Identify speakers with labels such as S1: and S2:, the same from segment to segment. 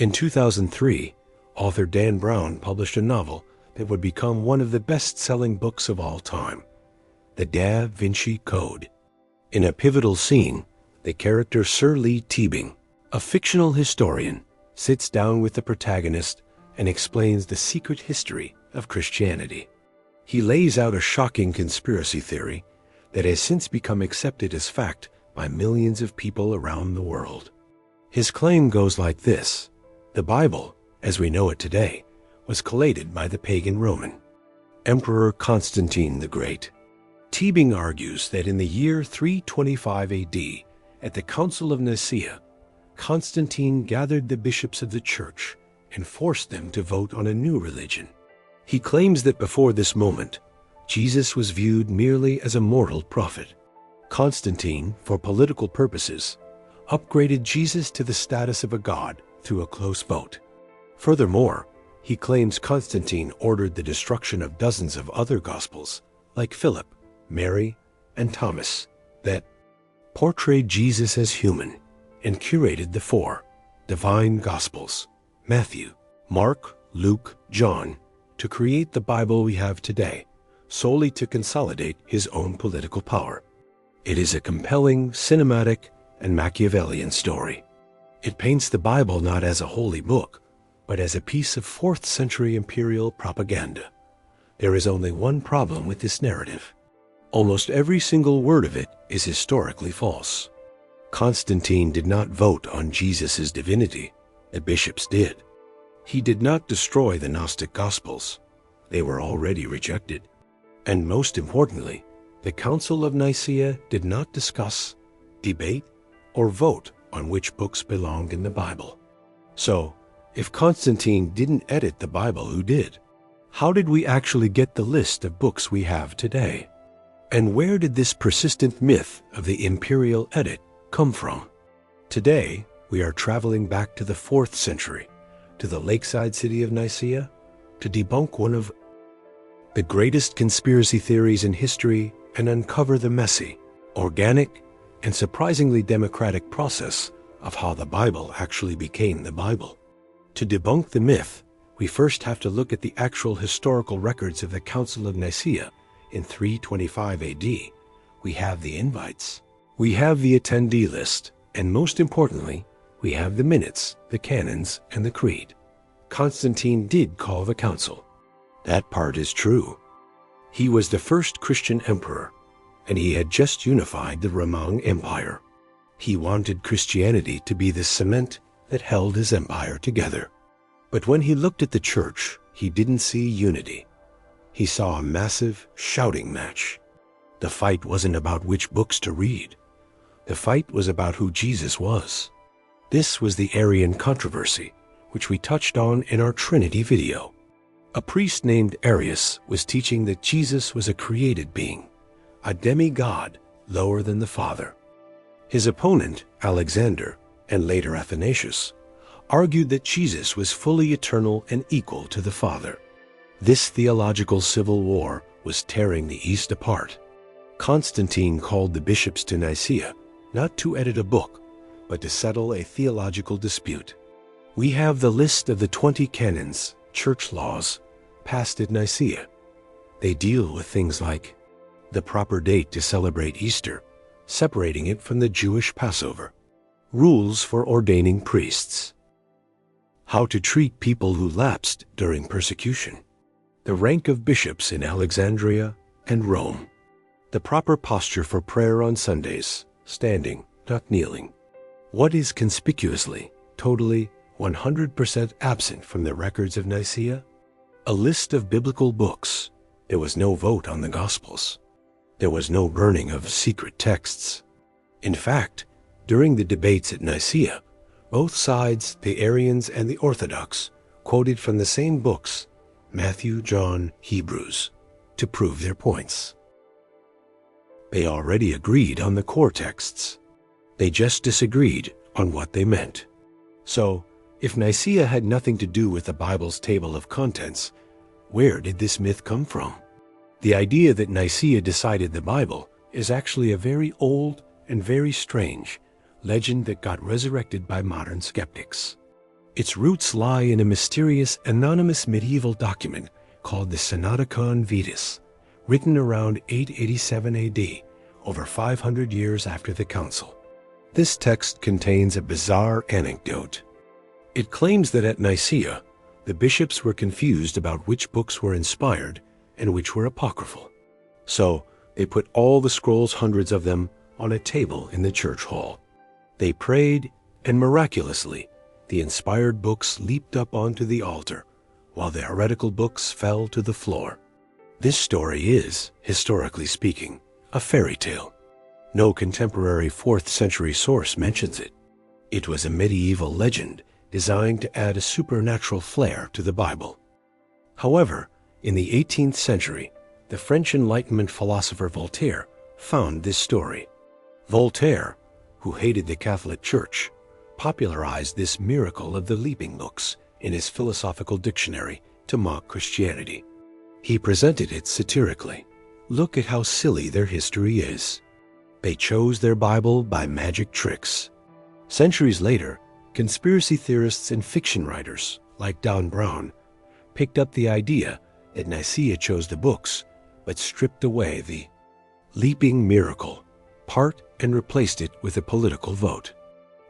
S1: In 2003, author Dan Brown published a novel that would become one of the best-selling books of all time, The Da Vinci Code. In a pivotal scene, the character Sir Lee Teabing, a fictional historian, sits down with the protagonist and explains the secret history of Christianity. He lays out a shocking conspiracy theory that has since become accepted as fact by millions of people around the world. His claim goes like this: the Bible, as we know it today, was collated by the pagan Roman Emperor Constantine the Great. Teabing argues that in the year 325 AD, at the Council of Nicaea, Constantine gathered the bishops of the church and forced them to vote on a new religion. He claims that before this moment, Jesus was viewed merely as a mortal prophet. Constantine, for political purposes, upgraded Jesus to the status of a god through a close vote. Furthermore, he claims Constantine ordered the destruction of dozens of other gospels, like Philip, Mary, and Thomas, that portrayed Jesus as human and curated the four divine gospels, Matthew, Mark, Luke, John, to create the Bible we have today, solely to consolidate his own political power. It is a compelling, cinematic, and Machiavellian story. It paints the Bible not as a holy book, but as a piece of 4th century imperial propaganda. There is only one problem with this narrative. Almost every single word of it is historically false. Constantine did not vote on Jesus' divinity. The bishops did. He did not destroy the Gnostic Gospels. They were already rejected. And most importantly, the Council of Nicaea did not discuss, debate, or vote on which books belonged in the Bible. So, if Constantine didn't edit the Bible, who did? How did we actually get the list of books we have today? And where did this persistent myth of the imperial edit come from? Today, we are traveling back to the 4th century, to the lakeside city of Nicaea, to debunk one of the greatest conspiracy theories in history and uncover the messy, organic, and surprisingly democratic process of how the Bible actually became the Bible. To debunk the myth, we first have to look at the actual historical records of the Council of Nicaea in 325 AD. We have the invites, we have the attendee list, and most importantly, we have the minutes, the canons, and the creed. Constantine did call the council. That part is true. He was the first Christian emperor, and he had just unified the Roman Empire. He wanted Christianity to be the cement that held his empire together. But when he looked at the church, he didn't see unity. He saw a massive shouting match. The fight wasn't about which books to read. The fight was about who Jesus was. This was the Arian controversy, which we touched on in our Trinity video. A priest named Arius was teaching that Jesus was a created being, a demigod lower than the Father. His opponent, Alexander, and later Athanasius, argued that Jesus was fully eternal and equal to the Father. This theological civil war was tearing the East apart. Constantine called the bishops to Nicaea not to edit a book, but to settle a theological dispute. We have the list of the 20 canons, church laws, passed at Nicaea. They deal with things like the proper date to celebrate Easter, separating it from the Jewish Passover, rules for ordaining priests, how to treat people who lapsed during persecution, the rank of bishops in Alexandria and Rome, the proper posture for prayer on Sundays, standing, not kneeling. What is conspicuously, totally, 100% absent from the records of Nicaea? A list of biblical books. There was no vote on the Gospels. There was no burning of secret texts. In fact, during the debates at Nicaea, both sides, the Arians and the Orthodox, quoted from the same books, Matthew, John, Hebrews, to prove their points. They already agreed on the core texts. They just disagreed on what they meant. So, if Nicaea had nothing to do with the Bible's table of contents, where did this myth come from? The idea that Nicaea decided the Bible is actually a very old and very strange legend that got resurrected by modern skeptics. Its roots lie in a mysterious, anonymous medieval document called the Synodicon Vetus, written around 887 AD, over 500 years after the council. This text contains a bizarre anecdote. It claims that at Nicaea, the bishops were confused about which books were inspired and which were apocryphal. So they put all the scrolls, hundreds of them, on a table in the church hall. They prayed, and miraculously, the inspired books leaped up onto the altar, while the heretical books fell to the floor. This story is, historically speaking, a fairy tale. No contemporary 4th century source mentions it. It was a medieval legend designed to add a supernatural flair to the Bible. However, in the 18th century, the French Enlightenment philosopher Voltaire found this story. Voltaire, who hated the Catholic Church, popularized this miracle of the leaping books in his philosophical dictionary to mock Christianity. He presented it satirically. Look at how silly their history is. They chose their Bible by magic tricks. Centuries later, conspiracy theorists and fiction writers, like Don Brown, picked up the idea that Nicaea chose the books, but stripped away the leaping miracle part and replaced it with a political vote.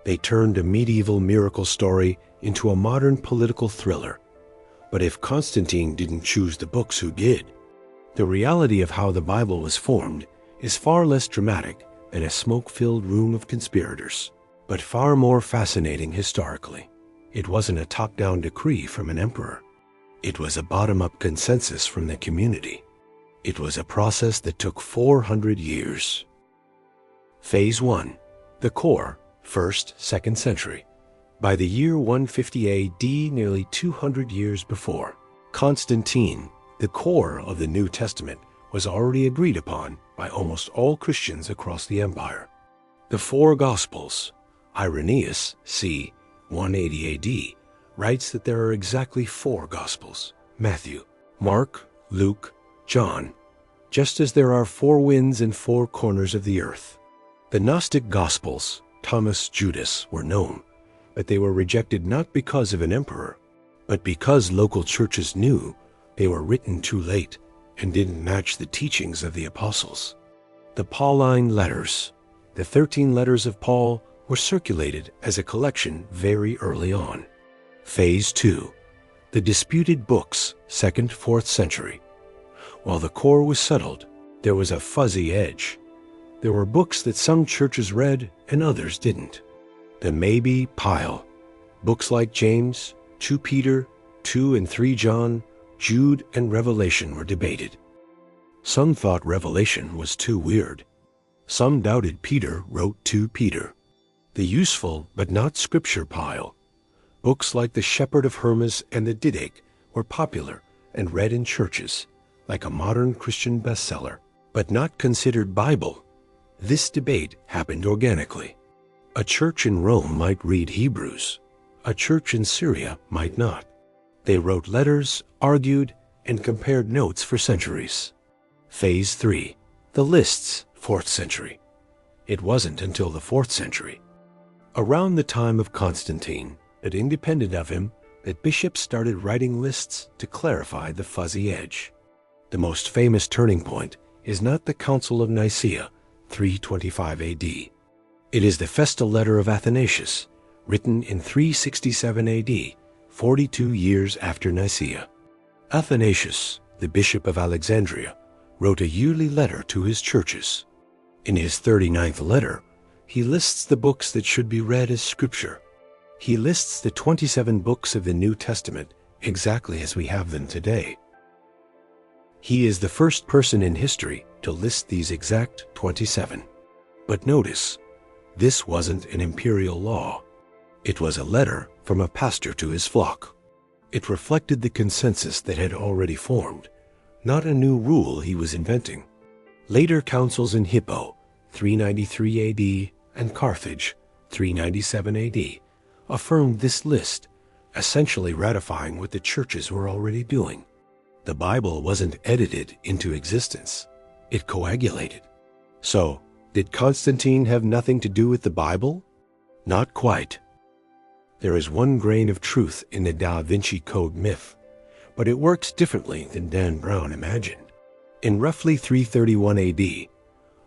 S1: They turned a medieval miracle story into a modern political thriller. But if Constantine didn't choose the books, who did? The reality of how the Bible was formed is far less dramatic than a smoke-filled room of conspirators, but far more fascinating historically. It wasn't a top-down decree from an emperor. It was a bottom-up consensus from the community. It was a process that took 400 years. Phase 1. The core, 1st, 2nd century. By the year 150 AD, nearly 200 years before, Constantine, the core of the New Testament, was already agreed upon by almost all Christians across the empire. The four Gospels. Irenaeus, c. 180 AD, writes that there are exactly 4 Gospels: Matthew, Mark, Luke, John, just as there are 4 winds and 4 corners of the earth. The Gnostic Gospels, Thomas, Judas, were known, but they were rejected not because of an emperor, but because local churches knew they were written too late and didn't match the teachings of the apostles. The Pauline letters, the 13 letters of Paul, were circulated as a collection very early on. Phase 2. The disputed books, 2nd, 4th century. While the core was settled, there was a fuzzy edge. There were books that some churches read and others didn't. The maybe pile. Books like James, 2 Peter, 2 and 3 John, Jude, and Revelation were debated. Some thought Revelation was too weird. Some doubted Peter wrote 2 Peter. The useful but not scripture pile. Books like The Shepherd of Hermas and the Didache were popular and read in churches, like a modern Christian bestseller, but not considered Bible. This debate happened organically. A church in Rome might read Hebrews. A church in Syria might not. They wrote letters, argued, and compared notes for centuries. Phase 3. The lists, 4th century. It wasn't until the 4th century, around the time of Constantine, but independent of him, that bishops started writing lists to clarify the fuzzy edge. The most famous turning point is not the Council of Nicaea, 325 AD. It is the festal letter of Athanasius, written in 367 AD, 42 years after Nicaea. Athanasius, the bishop of Alexandria, wrote a yearly letter to his churches. In his 39th letter, he lists the books that should be read as scripture. He lists the 27 books of the New Testament exactly as we have them today. He is the first person in history to list these exact 27. But notice, this wasn't an imperial law. It was a letter from a pastor to his flock. It reflected the consensus that had already formed, not a new rule he was inventing. Later councils in Hippo, 393 AD, and Carthage, 397 AD, affirmed this list, essentially ratifying what the churches were already doing. The Bible wasn't edited into existence. It coagulated. So, did Constantine have nothing to do with the Bible? Not quite. There is one grain of truth in the Da Vinci Code myth, but it works differently than Dan Brown imagined. In roughly 331 AD,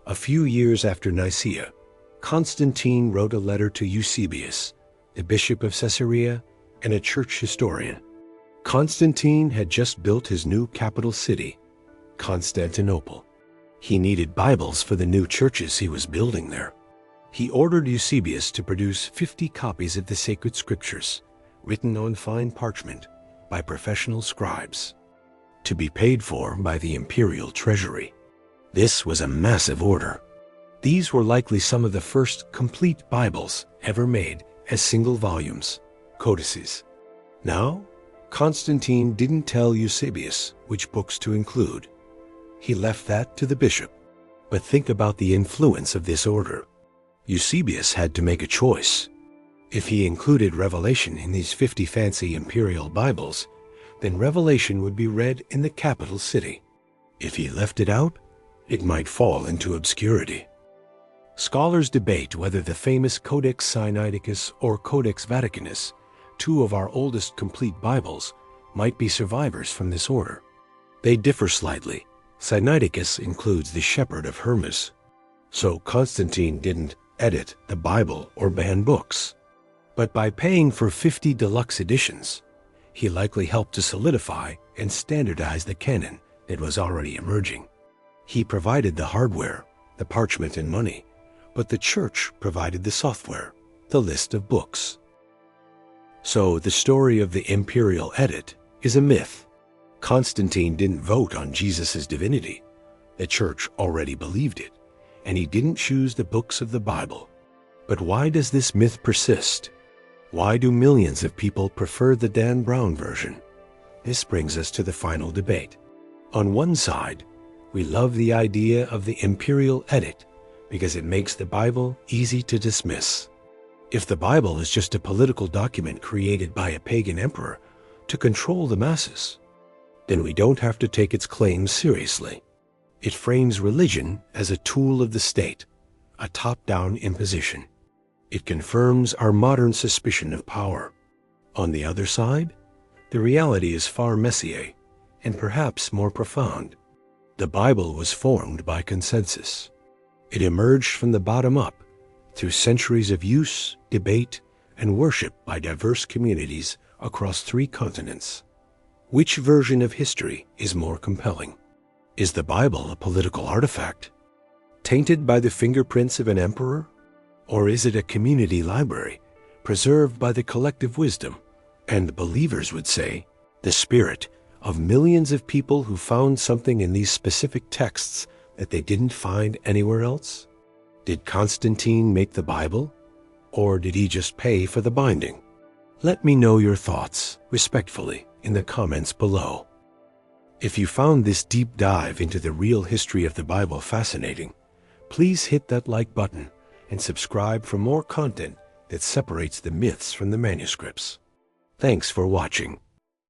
S1: a few years after Nicaea, Constantine wrote a letter to Eusebius, the bishop of Caesarea and a church historian. Constantine had just built his new capital city, Constantinople. He needed Bibles for the new churches he was building there. He ordered Eusebius to produce 50 copies of the sacred scriptures, written on fine parchment by professional scribes, to be paid for by the imperial treasury. This was a massive order. These were likely some of the first complete Bibles ever made as single volumes, codices. Now, Constantine didn't tell Eusebius which books to include. He left that to the bishop. But think about the influence of this order. Eusebius had to make a choice. If he included Revelation in these 50 fancy imperial Bibles, then Revelation would be read in the capital city. If he left it out, it might fall into obscurity. Scholars debate whether the famous Codex Sinaiticus or Codex Vaticanus, two of our oldest complete Bibles, might be survivors from this order. They differ slightly. Sinaiticus includes the Shepherd of Hermas, so Constantine didn't edit the Bible or ban books. But by paying for 50 deluxe editions, he likely helped to solidify and standardize the canon that was already emerging. He provided the hardware, the parchment and money, but the church provided the software, the list of books. So the story of the imperial edit is a myth. Constantine didn't vote on Jesus' divinity. The church already believed it, and he didn't choose the books of the Bible. But why does this myth persist? Why do millions of people prefer the Dan Brown version? This brings us to the final debate. On one side, we love the idea of the imperial edit because it makes the Bible easy to dismiss. If the Bible is just a political document created by a pagan emperor to control the masses, then we don't have to take its claims seriously. It frames religion as a tool of the state, a top-down imposition. It confirms our modern suspicion of power. On the other side, the reality is far messier and perhaps more profound. The Bible was formed by consensus. It emerged from the bottom up through centuries of use, debate, and worship by diverse communities across 3 continents. Which version of history is more compelling? Is the Bible a political artifact, tainted by the fingerprints of an emperor? Or is it a community library, preserved by the collective wisdom, and believers would say, the spirit of millions of people who found something in these specific texts that they didn't find anywhere else? Did Constantine make the Bible, or did he just pay for the binding? Let me know your thoughts, respectfully, in the comments below. If you found this deep dive into the real history of the Bible fascinating, please hit that like button and subscribe for more content that separates the myths from the manuscripts. Thanks for watching.